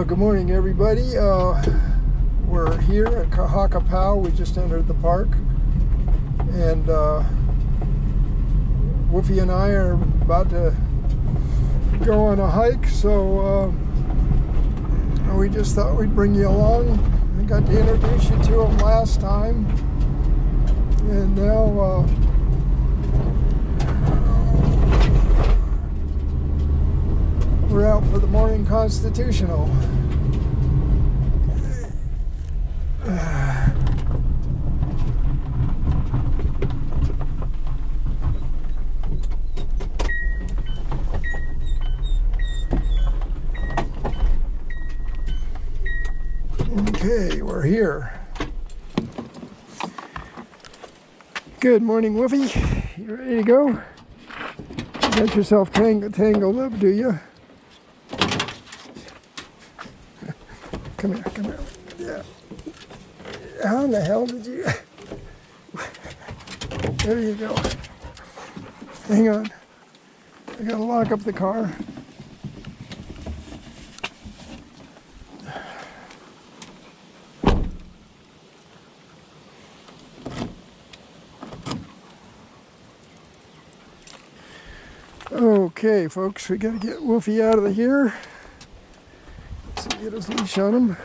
Good morning, everybody. We're here at Kahakapao. We just entered the park, and Woofie and I are about to go on a hike, so we just thought we'd bring you along. I got to introduce you to them last time, and now we're out for the morning constitutional. Okay, we're here. Good morning, Woofie. You ready to go? You got yourself tangled up, do you? Come here. Yeah. How in the hell did you? There you go. Hang on. I gotta lock up the car. Okay, folks, we gotta get Woofie out of here. So get his leash on him.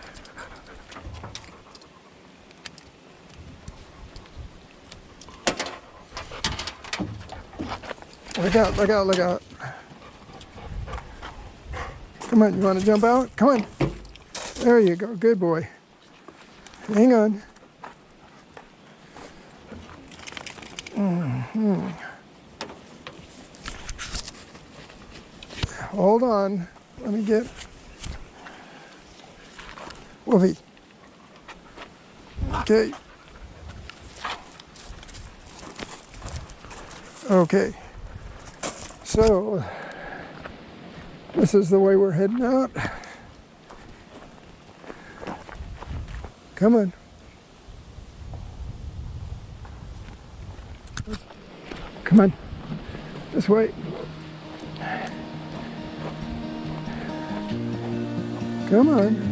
Look out. Come on, you want to jump out? Come on. There you go, good boy. Hang on. Hold on. Let me get Woofie. Okay. So this is the way we're heading out. Come on. Come on. This way. Come on.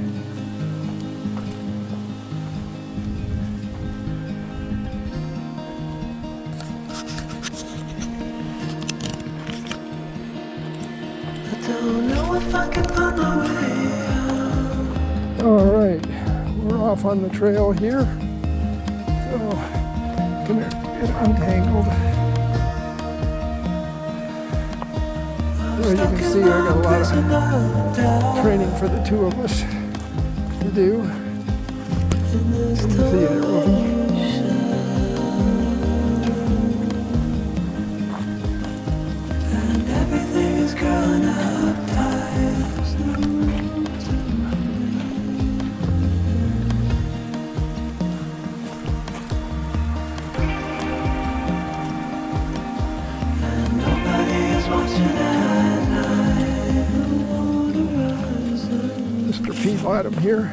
Don't know if I can find my way out. All right, we're off on the trail here. So, come here, get untangled. As you can see, I got a lot of training for the two of us to do. You can see there, Woofie. Mr. P bottom here.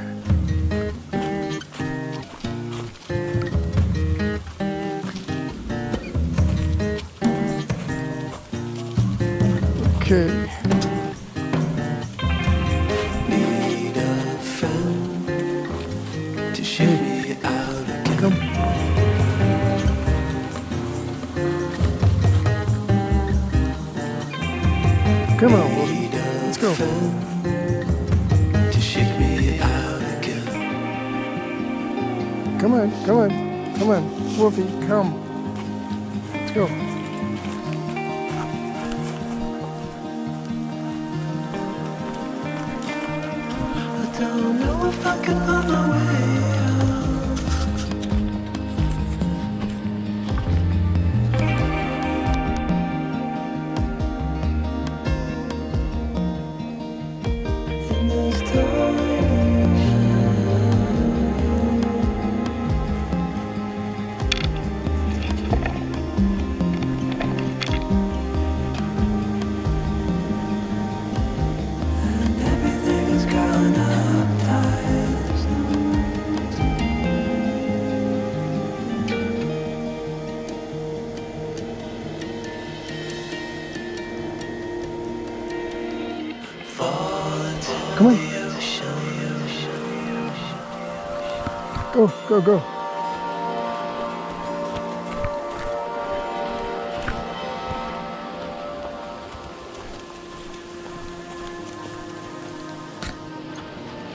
Okay. Need a friend to show me out again. Come. Come on, Woofie. Let's go. To shake me out again. Come on. Woofie, come. Let's go. I don't know if I can find my way out. Go, go, go.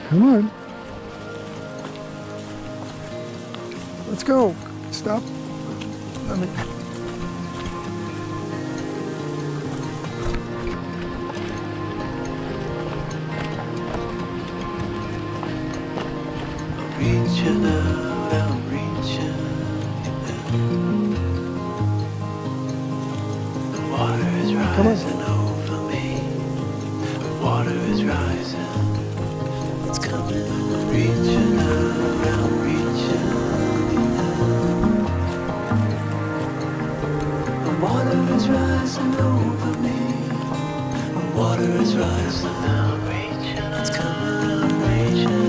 Come on. Let's go. Stop. Let me. Reaching out, I'm reaching. The water is rising over me. The water is rising. It's coming. Reaching out, I'm reaching. The water is rising over me. The water is rising. I'm reaching. It's coming. I'm reaching.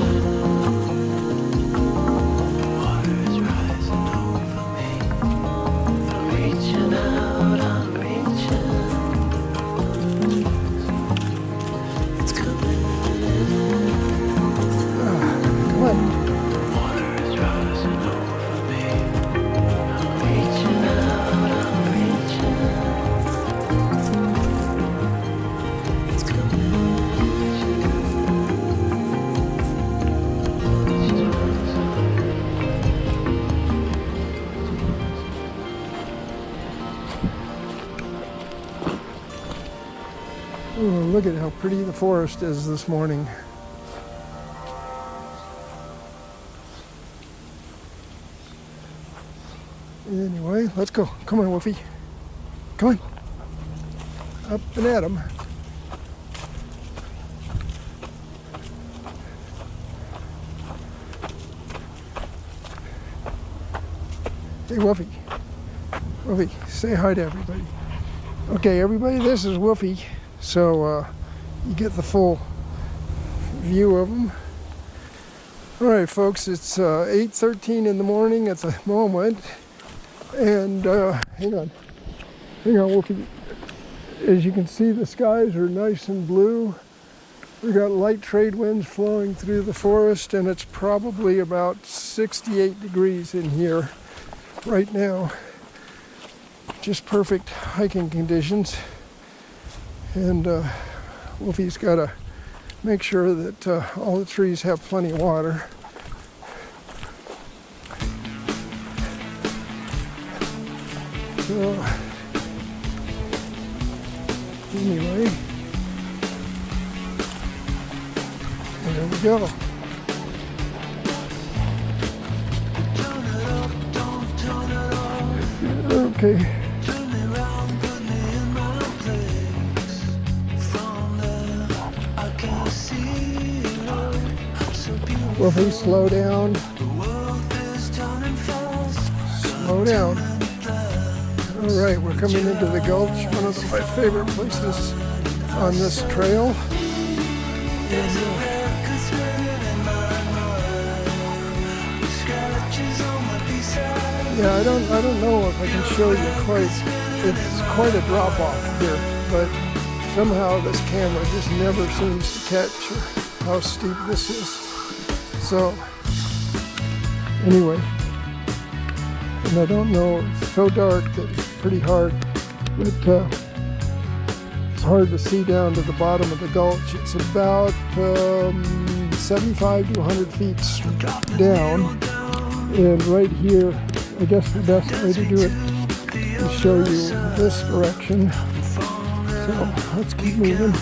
Oh, look at how pretty the forest is this morning. Anyway, let's go. Come on, Woofie. Come on. Up and at 'em. Hey, Woofie. Woofie, say hi to everybody. Okay, everybody, this is Woofie. So you get the full view of them. All right, folks, it's 8:13 in the morning at the moment. And hang on, Woofie. As you can see, the skies are nice and blue. We got light trade winds flowing through the forest, and it's probably about 68 degrees in here right now. Just perfect hiking conditions. And Woofie's got to make sure that all the trees have plenty of water. So, anyway, there we go. Okay. Woofie, slow down. Slow down. All right, we're coming into the gulch, one of my favorite places on this trail. And, yeah, I don't know if I can show you quite. It's quite a drop off here, but somehow this camera just never seems to catch how steep this is. So, anyway, and I don't know, it's so dark that it's pretty hard, but it's hard to see down to the bottom of the gulch. It's about 75 to 100 feet down, and right here, I guess the best way to do it is show you this direction. So, let's keep moving.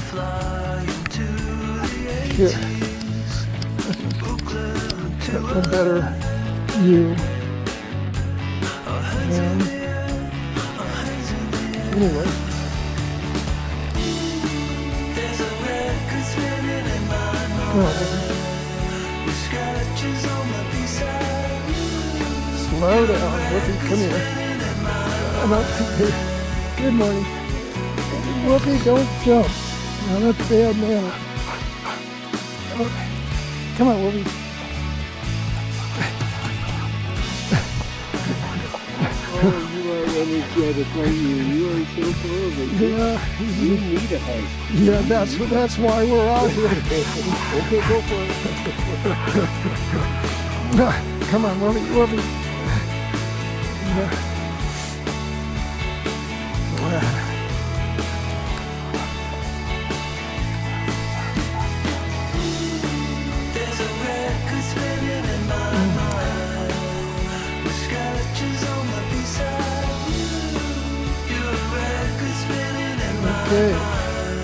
Here. A better view. And anyway, slow down, Woofie, come here. I'm up here. Good morning. Woofie, don't jump. Now that's bad manners. Okay. Come on, Woofie. Oh, you are energetic, aren't you? You are so full of it. Yeah. You need a hike. Yeah, that's why we're out here. Okay, go for it. Come on, Woofie, Woofie. There's a record spinning in my mind with scratches on the beside you. You're a record spinning in my Okay. mind.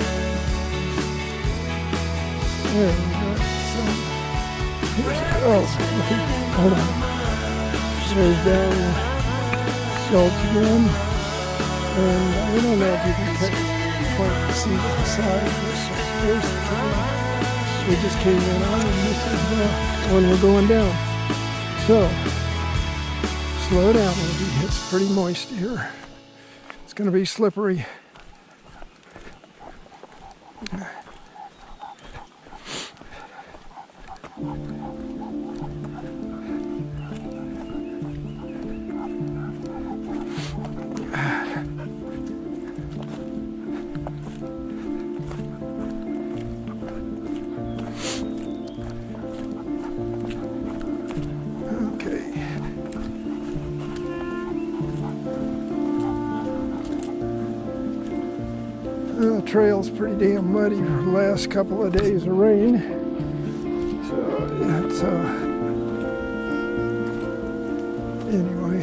There we go. So, here's, oh, hold on. There's down the shelves again. And I don't know if you can quite see the side. There's the trail. We just came in on, and this is the one we're going down. So, slow down, Woofie. It's pretty moist here. It's going to be slippery. Okay. The trail's pretty damn muddy for the last couple of days of rain. So it's anyway.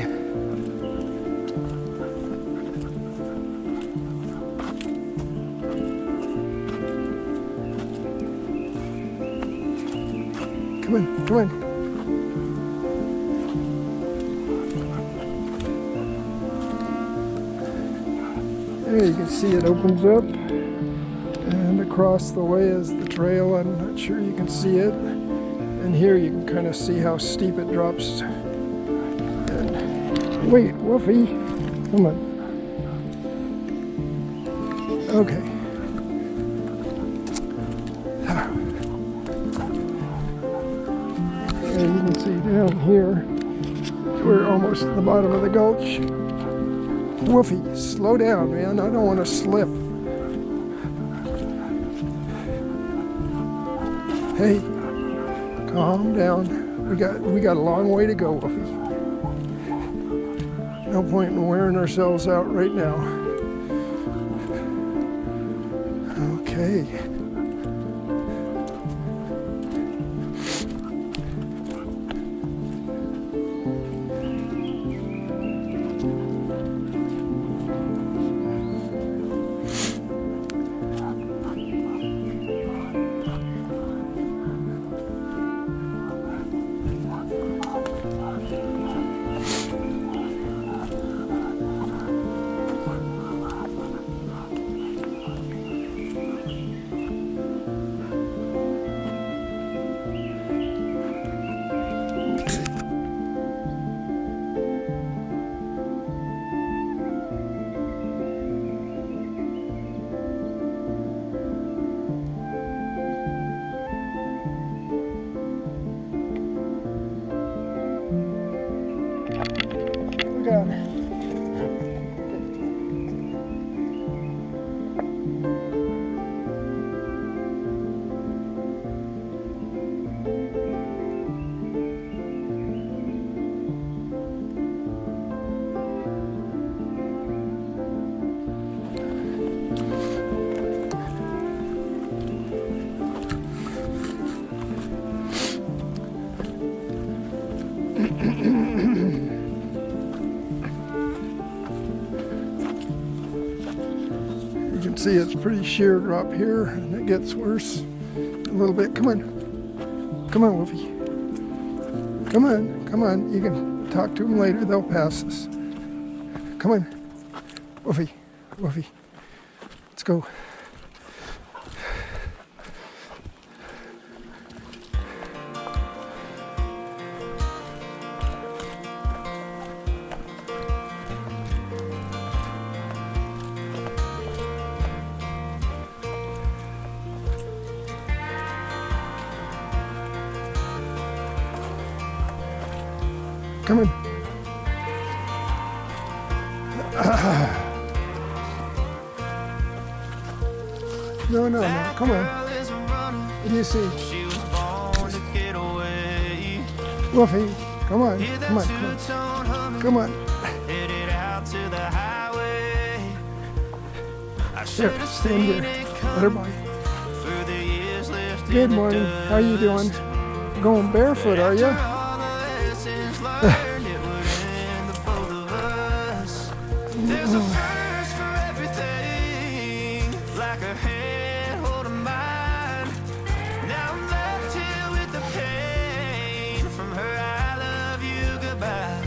Come on, come on. There you can see it opens up, and across the way is the trail. I'm not sure you can see it. And here you can kind of see how steep it drops. And wait, Woofie, come on. Okay. And you can see down here, we're almost at the bottom of the gulch. Woofie, slow down, man. I don't want to slip. Hey, calm down. We got a long way to go, Woofie. No point in wearing ourselves out right now. Okay. Got it. You can see it's pretty sheer drop here, and it gets worse a little bit. Come on. Come on, Woofie. Come on. Come on. You can talk to them later. They'll pass us. Come on. Woofie. Woofie. Let's go. Come on. No, no, no. Come on. What do you see? Woofie, come on, Hear that come on, come two-tone humming, on, come on. headed out to the highway. I should Here, have stand seen here. it Let her come bite. through the years left Good in the morning. How you doing? dust. Going barefoot, are you? After all the lessons learned, it would end the both of us. There's a first for everything, like a hand holding mine. Now I'm left here with the pain from her I love you goodbye.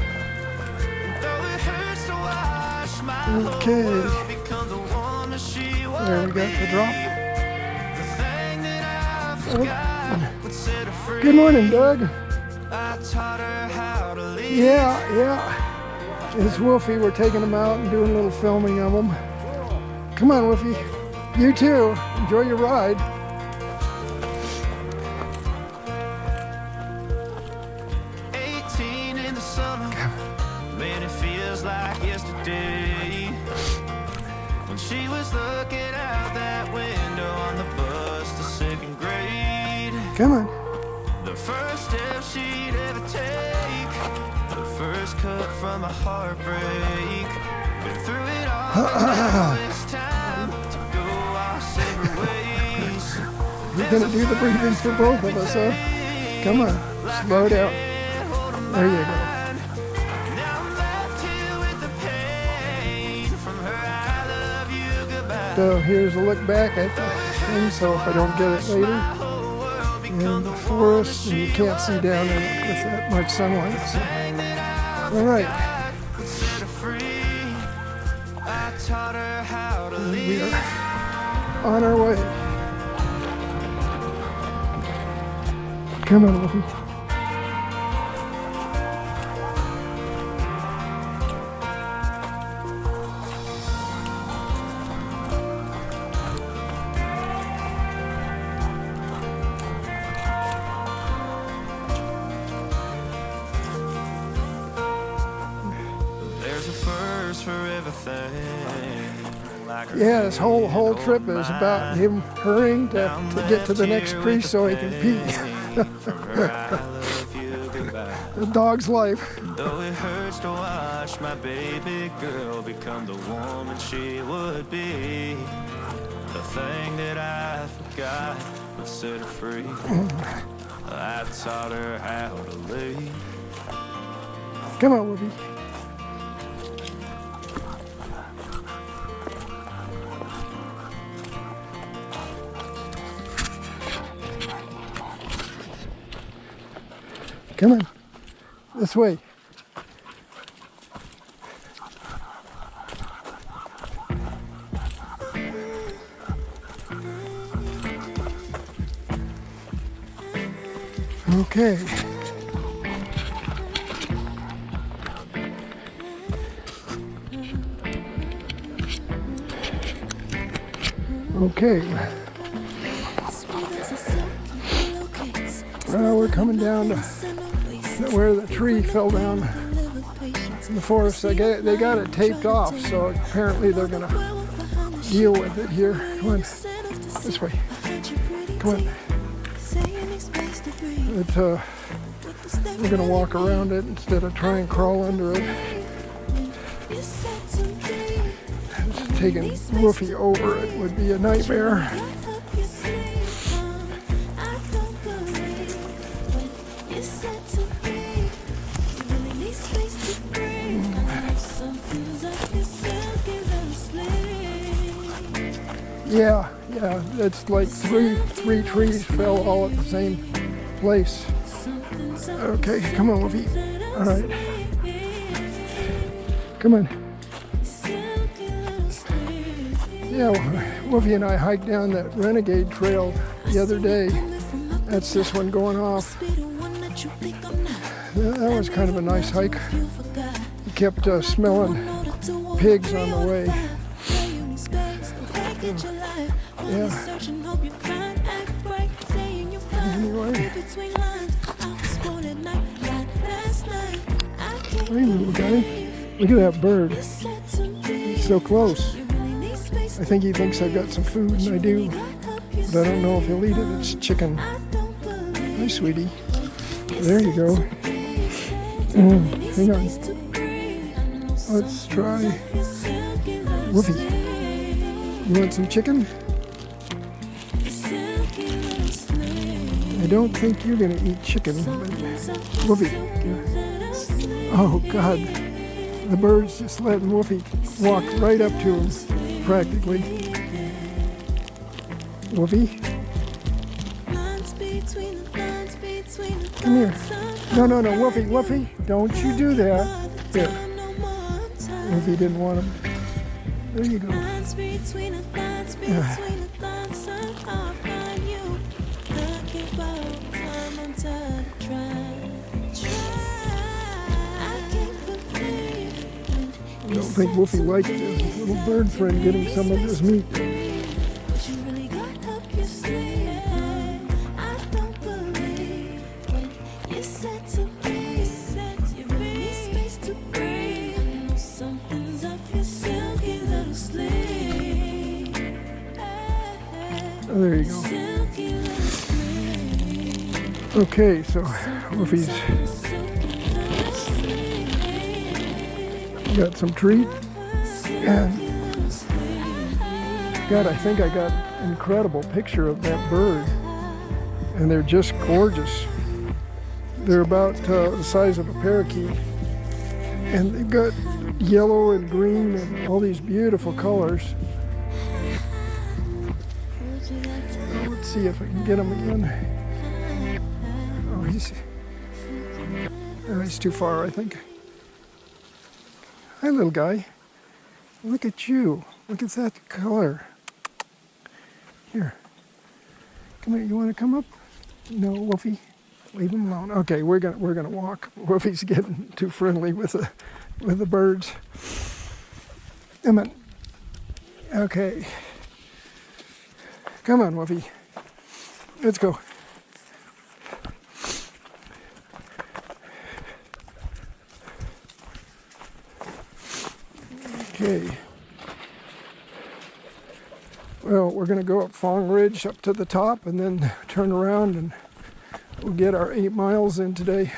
Though it hurts to watch my Okay. whole world become the woman she would There we got the drop. The thing that I forgot would set her free. Good morning, Doug. I taught her how to leave. Yeah. It's Woofie. We're taking him out and doing a little filming of him. Come on, Woofie. You too. Enjoy your ride. In the summer, man, it feels like yesterday when she was looking out that window on the bus to second grade. Come on. The first step she'd ever take, the first cut from a heartbreak. Been through it all, and now it's time to go our separate ways. You're gonna do the breathing for both of us, huh? Come on. Slow down. There you go. Now I'm left here with the pain from her I love you goodbye. So here's a look back at the thing, so if I don't get it later. In the forest, and you can't see down in it with that much sunlight. So. All right. I taught her how to We live. are on our way. Come on, Woofie. There's a first for everything. Like her Yeah, this whole hand trip holding is about mine. him hurrying to I'm get to the left next here tree with so the he can pee. pain from her I love you goodbye. The dog's life. Though it hurts to watch my baby girl become the woman she would be, the thing that I forgot would set her free. I taught her how to leave. Come on, Woofie. Come on. This way. Okay. Okay. Well, we're coming down to where the tree fell down in the forest. They got it taped off, so apparently they're gonna deal with it here. Come on, this way. Come on. We're gonna walk around it instead of try and crawl under it. Just taking Woofie over it would be a nightmare. Yeah, it's like three trees fell all at the same place. Okay, come on, Woofie. All right. Come on. Yeah, Woofie and I hiked down that Renegade Trail the other day. That's this one going off. That was kind of a nice hike. We kept smelling pigs on the way. Yeah. Anyway. Hey, little guy. Look at that bird. He's so close. I think he thinks I've got some food, and I do. But I don't know if he'll eat it. It's chicken. Hi, sweetie. There you go. Hang on. Let's try Woofie. You want some chicken? I don't think you're gonna eat chicken, but Woofie. Oh God, the bird's just letting Woofie walk right up to him, practically. Woofie, come here. No, Woofie, don't you do that. Here. Woofie didn't want him. There you go. I don't think Woofie liked his little bird friend getting some of his meat. Oh, there you go. Okay, so Woofie's got some treat, and God, I think I got an incredible picture of that bird, and they're just gorgeous. They're about the size of a parakeet, and they've got yellow and green and all these beautiful colors. Let's see if I can get him again. Oh, he's too far, I think. Hi, little guy. Look at you. Look at that color. Here. Come here. You want to come up? No, Woofie. Leave him alone. Okay, we're gonna walk. Woofie's getting too friendly with the birds. Come on. Okay. Come on, Woofie. Let's go. Okay. Well, we're going to go up Fong Ridge up to the top and then turn around, and we'll get our 8 miles in today.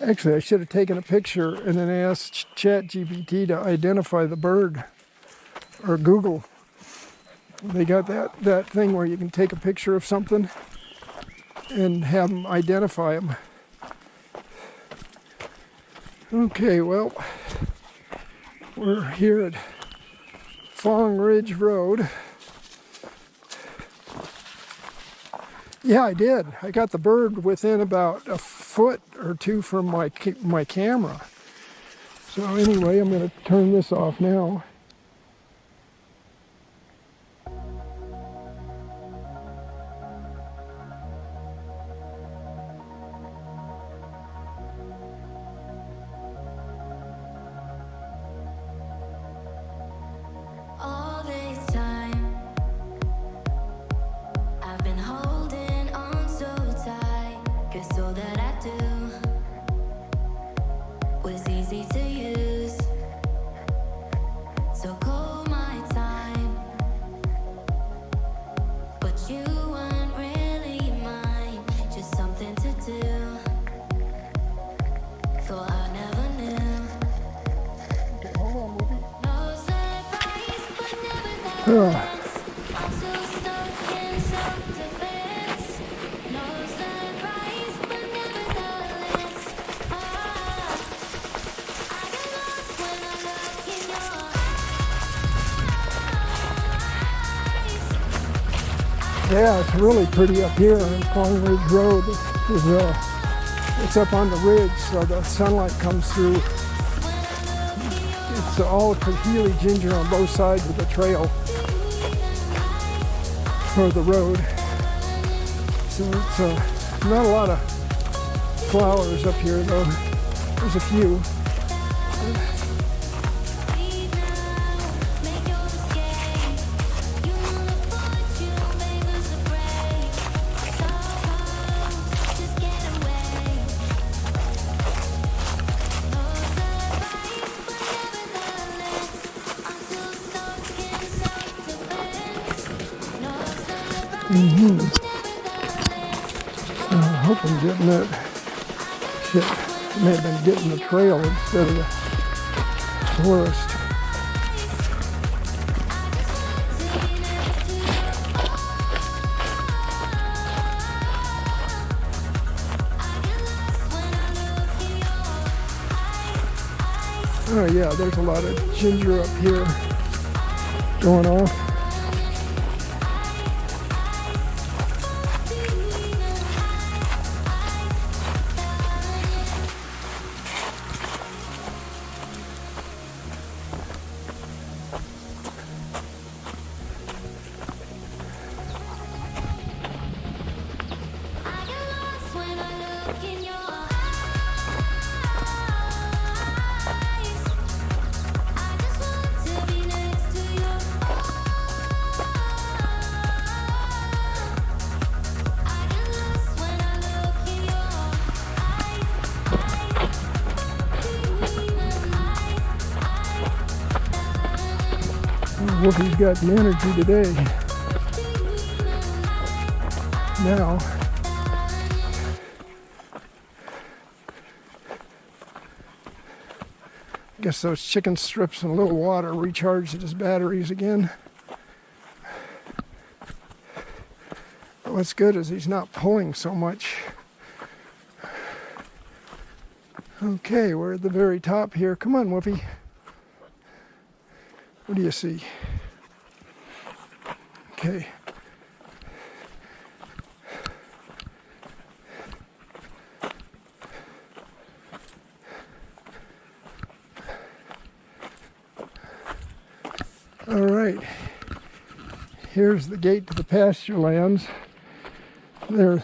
Actually, I should have taken a picture and then asked ChatGPT to identify the bird, or Google. They got that thing where you can take a picture of something and have them identify them. Okay, well, we're here at Fong Ridge Road. Yeah, I did. I got the bird within about a foot or two from my camera. So anyway, I'm going to turn this off now. All this time I've been holding on so tight, 'cause all that I do was easy to use. So call my time, but you weren't really mine, just something to do. Thought I never knew. Okay, hold on, Woofie. No surprise, but nevertheless, I'm still stuck in self-defense. No surprise, but nevertheless, I get lost when I look in your eyes. Yeah, it's really pretty up here on Fong Ridge Road. It's up on the ridge, so the sunlight comes through. It's all Kahili ginger on both sides of the trail. or the road. So it's not a lot of flowers up here though. There's a few. I hope I'm getting that shit. May have been getting the trail instead of the forest. Oh yeah, there's a lot of ginger up here going off. Woofie's got the energy today. Now, I guess those chicken strips and a little water recharged his batteries again. But what's good is he's not pulling so much. Okay, we're at the very top here. Come on, Woofie. What do you see? Okay. All right. Here's the gate to the pasture lands. There.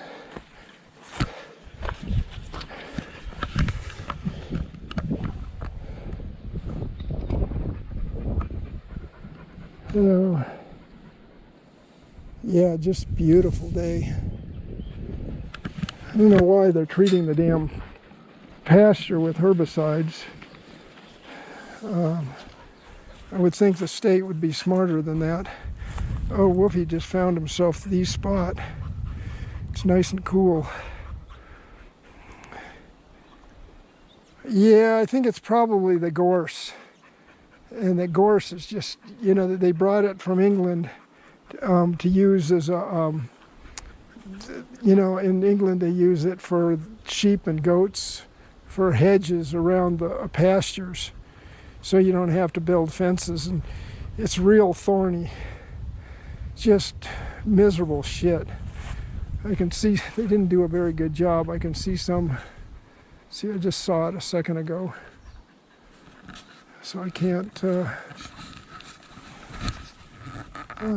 So, yeah, just beautiful day. I don't know why they're treating the damn pasture with herbicides. I would think the state would be smarter than that. Oh, Woofie just found himself the spot. It's nice and cool. Yeah, I think it's probably the gorse. And the gorse is just, you know, they brought it from England to use as a, you know, in England they use it for sheep and goats, for hedges around the pastures. So you don't have to build fences, and it's real thorny. Just miserable shit. I can see they didn't do a very good job. I can see some, see, I just saw it a second ago. So I can't, oh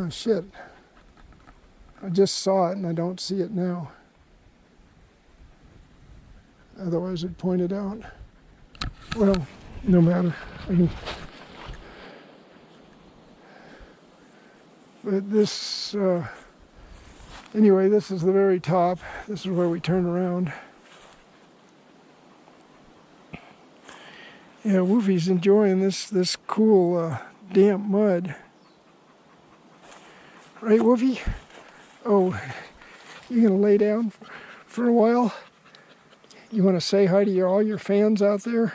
shit. I just saw it and I don't see it now. Otherwise I'd point it out. Well, no matter. I can, but this, anyway, this is the very top. This is where we turn around. Yeah, Woofie's enjoying this cool damp mud. Right, Woofie? Oh, you gonna lay down for a while? You want to say hi to all your fans out there?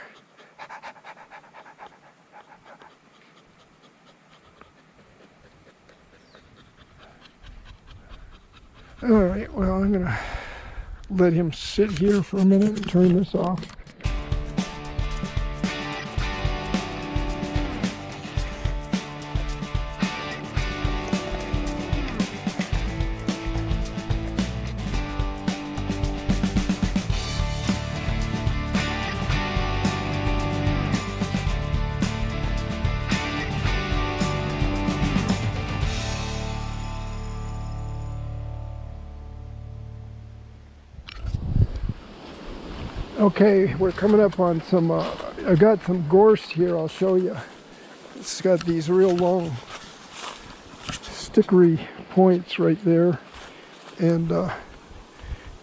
All right, well, I'm gonna let him sit here for a minute and turn this off. Okay, we're coming up on some, I got some gorse here, I'll show you. It's got these real long stickery points right there, and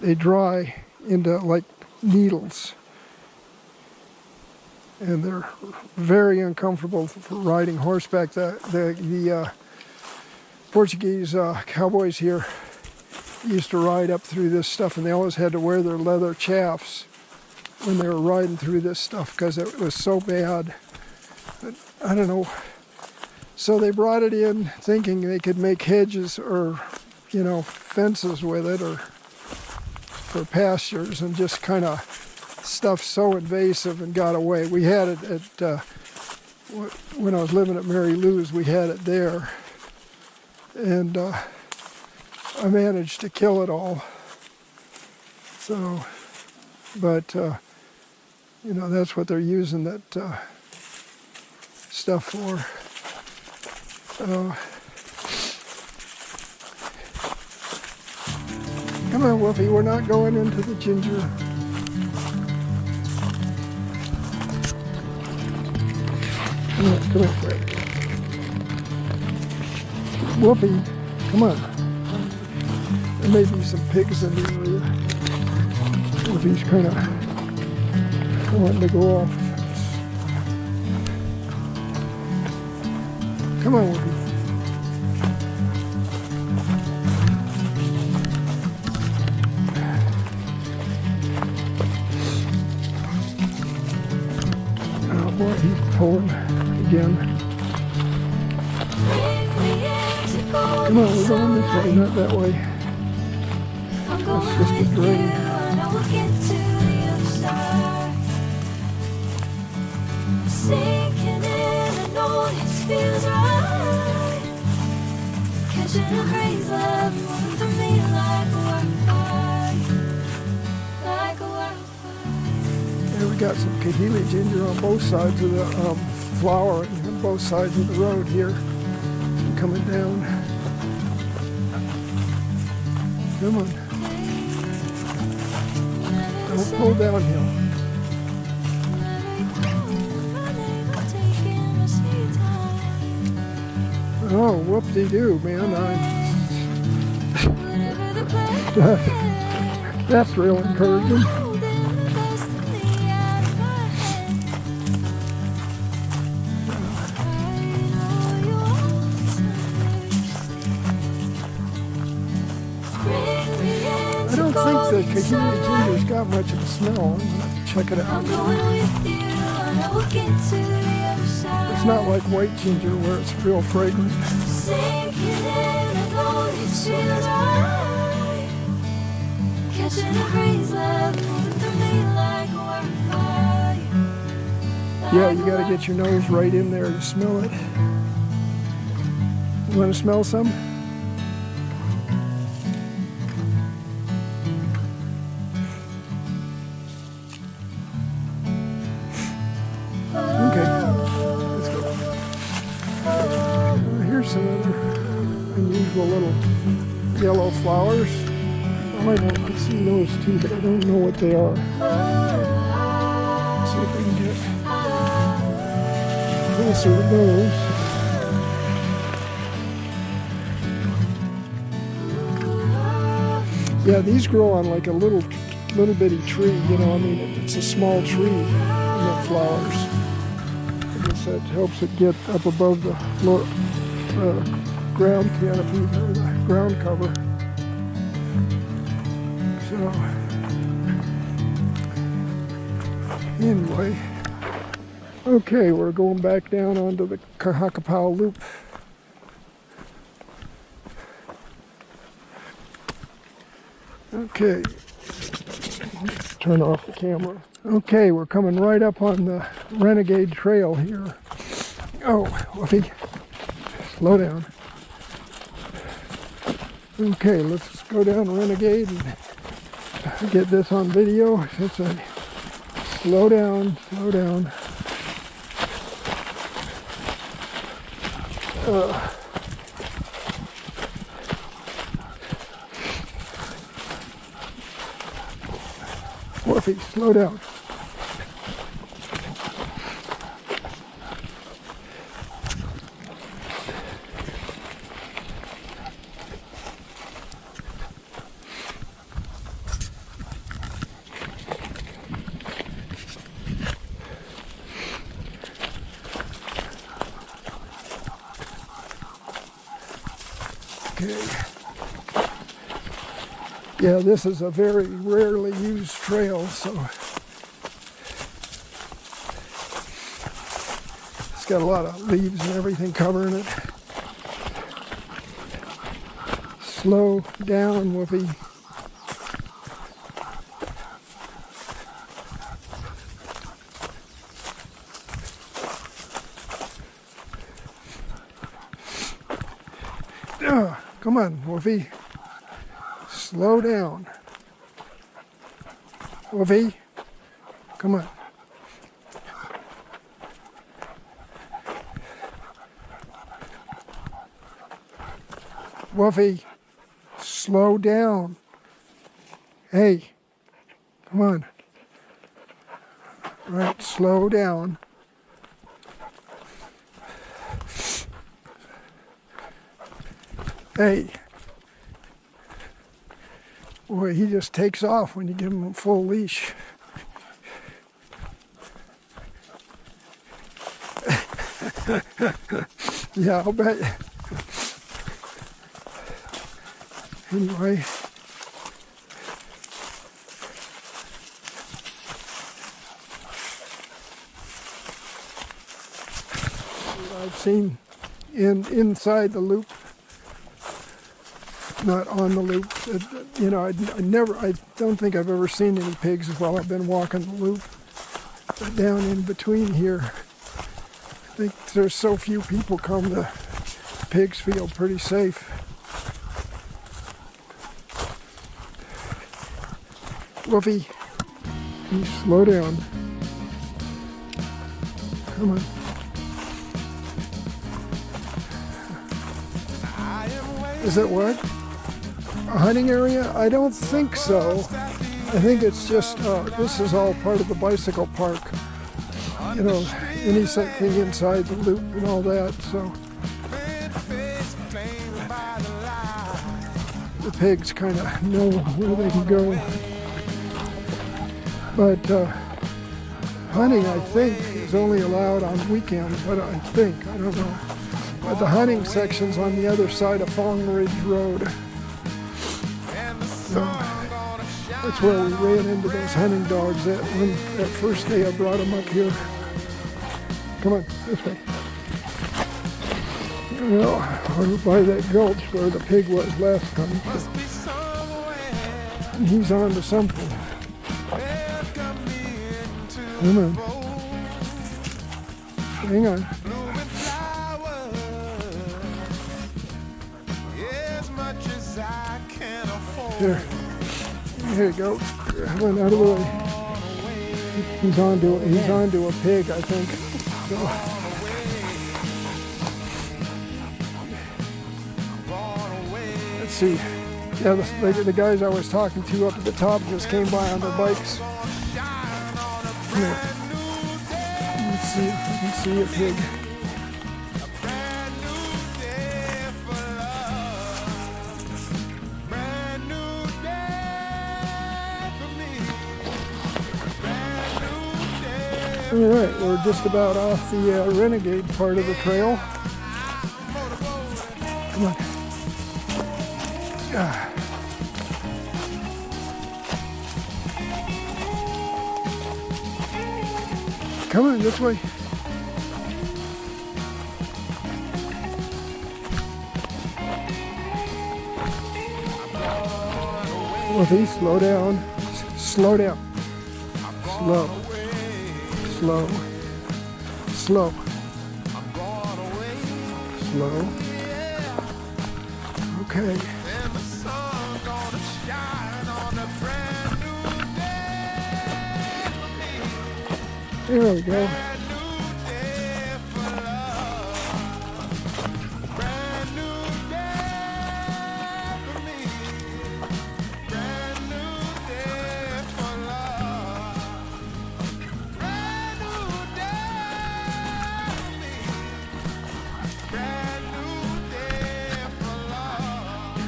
they dry into like needles. And they're very uncomfortable for riding horseback. The Portuguese cowboys here used to ride up through this stuff, and they always had to wear their leather chaps when they were riding through this stuff because it was so bad. But I don't know. So they brought it in thinking they could make hedges or, you know, fences with it or for pastures, and just kind of stuff so invasive and got away. We had it at, when I was living at Mary Lou's, we had it there. And I managed to kill it all. So, but, you know, that's what they're using that stuff for. Come on, Woofie, we're not going into the ginger. Come on, Fred. Woofie, come on. There may be some pigs in the area. Woofie's kind of wanting to go off. Come on, Woofie. Oh boy, he's pulling again. Come on, we're going this way, not that way. That's just a drain. Sinking in, I know this feels right. Catching a breeze, love moving through me like a wildfire, like a wildfire. Yeah, we got some kahili ginger on both sides of the flower, on both sides of the road here. Some coming down. Come on. Don't pull downhill. Oh, whoop-de-doo, man. That's real encouraging. I don't think the kahili ginger's got much of a smell. I'm gonna have to check it out. It's not like white ginger where it's real fragrant. Yeah, you gotta get your nose right in there to smell it. You wanna smell some? Some other unusual little yellow flowers. I can see those too, but I don't know what they are. Let's see if we can get closer to those. Yeah, these grow on like a little bitty tree, you know, I mean, it's a small tree and it flowers. I guess that helps it get up above the floor. Ground canopy or the ground cover. So anyway, okay, we're going back down onto the Kahakapao loop. Okay, let's turn off the camera. Okay, we're coming right up on the Renegade Trail here. Oh, Woofie. Slow down. Okay, let's go down Renegade and get this on video. It's a slow down, slow down. Woofie, slow down. Okay. Yeah, this is a very rarely used trail, so it's got a lot of leaves and everything covering it. Slow down, Woofie. Come on, Woofie. Slow down. Woofie, come on. Woofie, slow down. Hey, come on. Right, slow down. Hey. Boy, he just takes off when you give him a full leash. Yeah, I'll bet. Anyway. I've seen inside the loop. Not on the loop. You know, I don't think I've ever seen any pigs while I've been walking the loop. But down in between here, I think there's so few people come, the pigs feel pretty safe. Woofie, you slow down. Come on. Is it what? A hunting area? I don't think so. I think it's just, this is all part of the bicycle park. You know, anything inside the loop and all that, so. The pigs kind of know where they can go. But hunting, I think, is only allowed on weekends, but I don't know. But the hunting section's on the other side of Fong Ridge Road. So that's where we ran into those hunting dogs that first day I brought them up here. Come on, this way. Well, over by that gulch where the pig was last time. And he's on to something. Come on. Hang on. Here you go. I went out of the way. He's onto a pig, I think. So. Let's see. Yeah, the guys I was talking to up at the top just came by on their bikes. Here. Let's see if we can see a pig. All right, we're just about off the Renegade part of the trail. Come on. Come on, this way. Woofie, slow down. Slow down. Slow. Slow. Slow. Slow. Okay. There we go.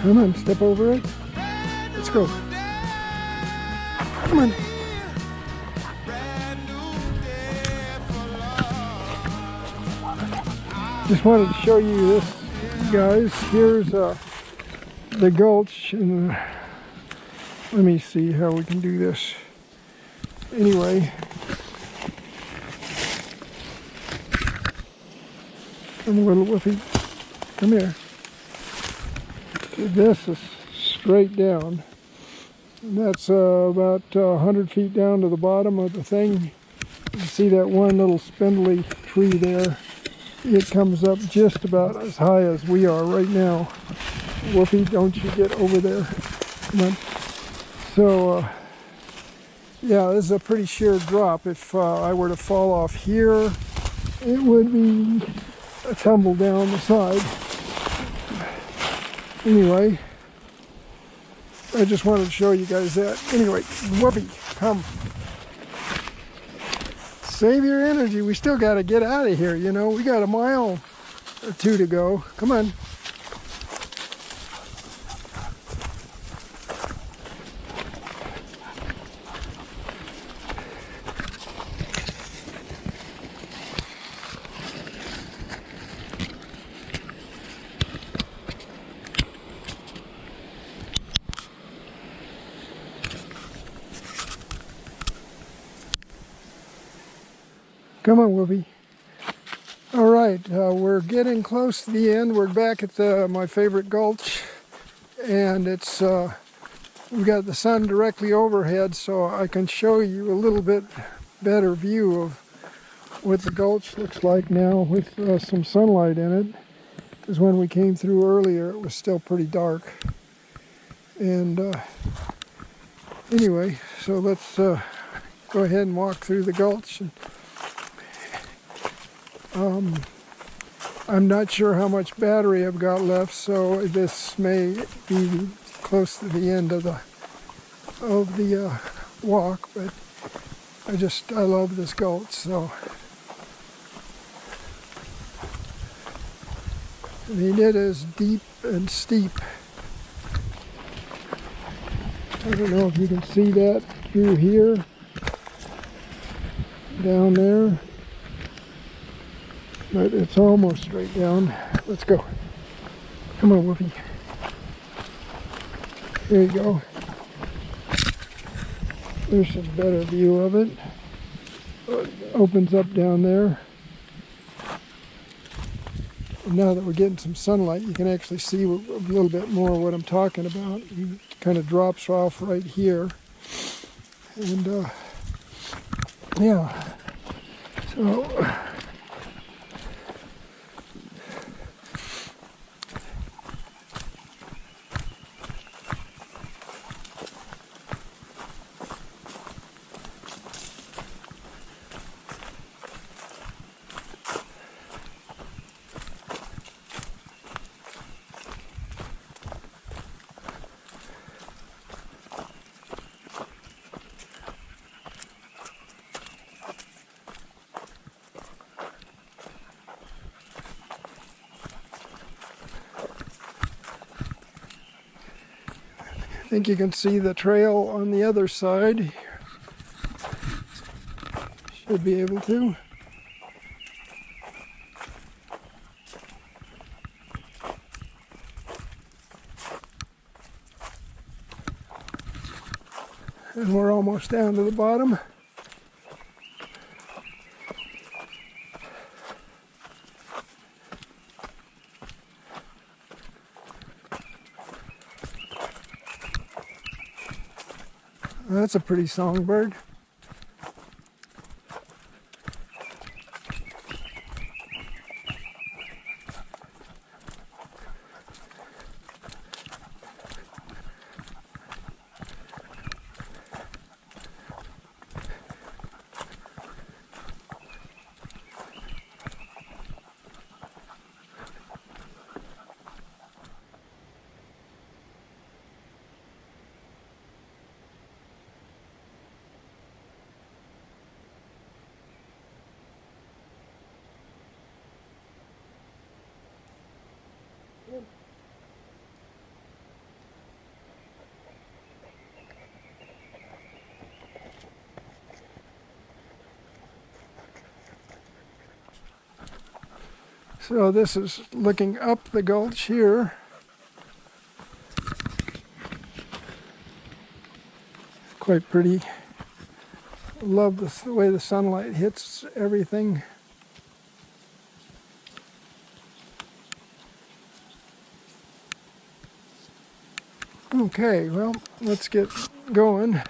Come on, step over it. Let's go. Come on. Just wanted to show you this, guys. Here's the gulch, and let me see how we can do this. Anyway, come a little Woofie, come here. This is straight down, and that's about 100 feet down to the bottom of the thing. You see that one little spindly tree there? It comes up just about as high as we are right now. Woofie, don't you get over there. Come on. So, yeah, this is a pretty sheer drop. If I were to fall off here, it would be a tumble down the side. Anyway, I just wanted to show you guys that. Anyway, Woofie, come. Save your energy. We still got to get out of here, you know. We got a mile or two to go. Come on. Come on, Woofie. All right, we're getting close to the end. We're back at my favorite gulch, and it's we've got the sun directly overhead, so I can show you a little bit better view of what the gulch looks like now with some sunlight in it. Because when we came through earlier, it was still pretty dark. And anyway, so let's go ahead and walk through the gulch. And, I'm not sure how much battery I've got left, so this may be close to the end of the walk, but I love this gulch. So I mean, it is deep and steep. I don't know if you can see that through here, down there. But it's almost straight down. Let's go. Come on, Woofie. There you go. There's a better view of it. It opens up down there. And now that we're getting some sunlight, you can actually see a little bit more what I'm talking about. It kind of drops off right here. And yeah. So I think you can see the trail on the other side. Should be able to. And we're almost down to the bottom. That's a pretty songbird. So this is looking up the gulch here. quite pretty. Love the way the sunlight hits everything. Okay, well, let's get going.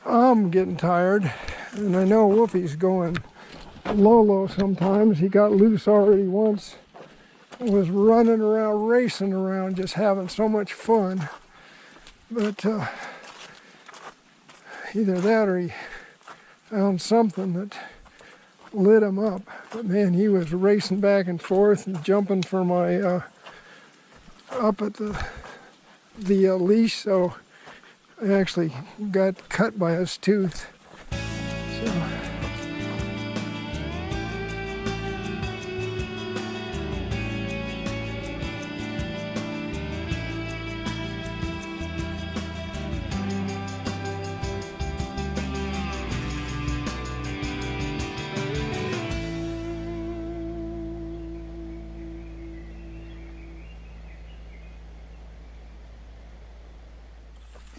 I'm getting tired, and I know Woofie's going low sometimes. He got loose already once. Was running around, racing around, just having so much fun. But either that or he found something that lit him up. But man, he was racing back and forth and jumping for my up at the leash, so I actually got cut by his tooth. So.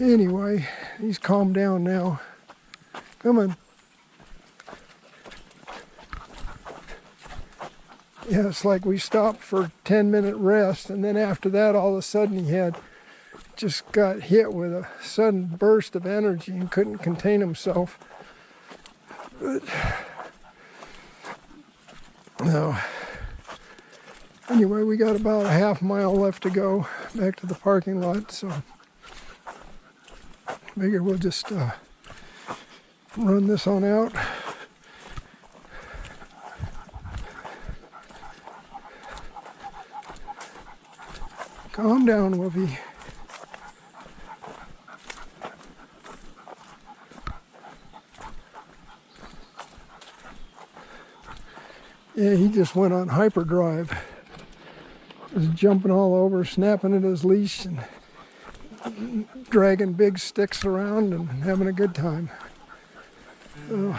Anyway, he's calmed down now. Come on. Yeah, it's like we stopped for a 10-minute rest, and then after that, all of a sudden he just got hit with a sudden burst of energy and couldn't contain himself. But no. Anyway, we got about a half-mile left to go back to the parking lot, so figure we'll just run this on out. Calm down, Woofie. Yeah, he just went on hyperdrive. Was jumping all over, snapping at his leash, and dragging big sticks around and having a good time. So,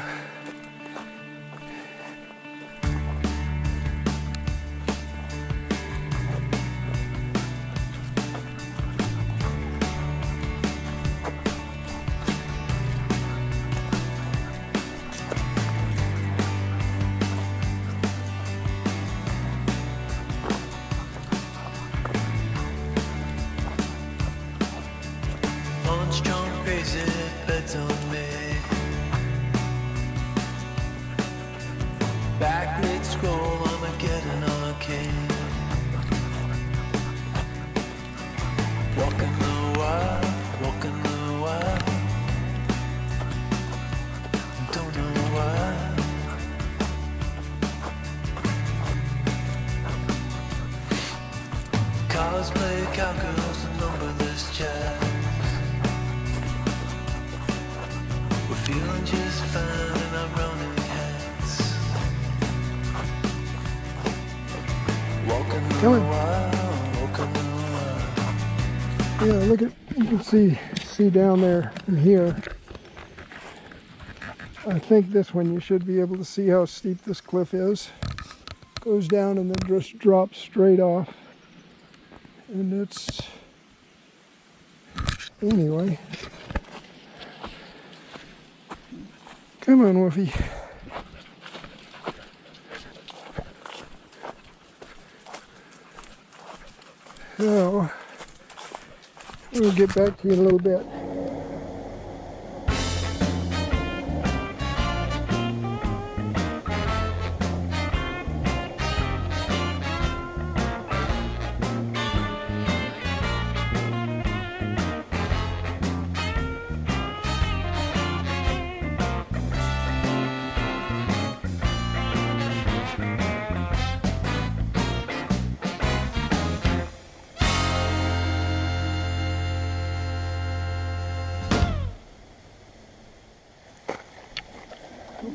on strong crazy beds on me. Back mid scroll, I'm getting arcane. Walking the wild, don't know why. Cosplay cowgirls and numberless chat. We're feeling just fine in our running hats. Walking the Come on. wild, walking the wild. yeah, look at, you can see down there and here. I think this one you should be able to see how steep this cliff is. Goes down and then just drops straight off. And it's, anyway. Come on, Woofie. So, we'll get back to you in a little bit.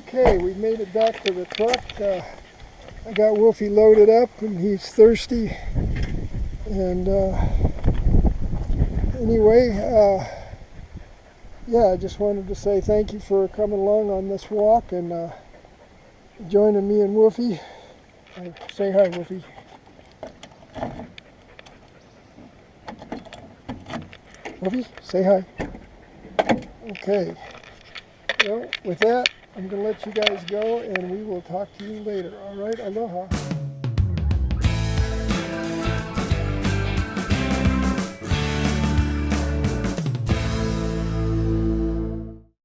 Okay, we made it back to the truck. I got Woofie loaded up and he's thirsty. And anyway, yeah, I just wanted to say thank you for coming along on this walk and joining me and Woofie. Say hi, Woofie. Woofie, say hi. Okay. Well, with that, I'm going to let you guys go, and we will talk to you later. All right? Aloha.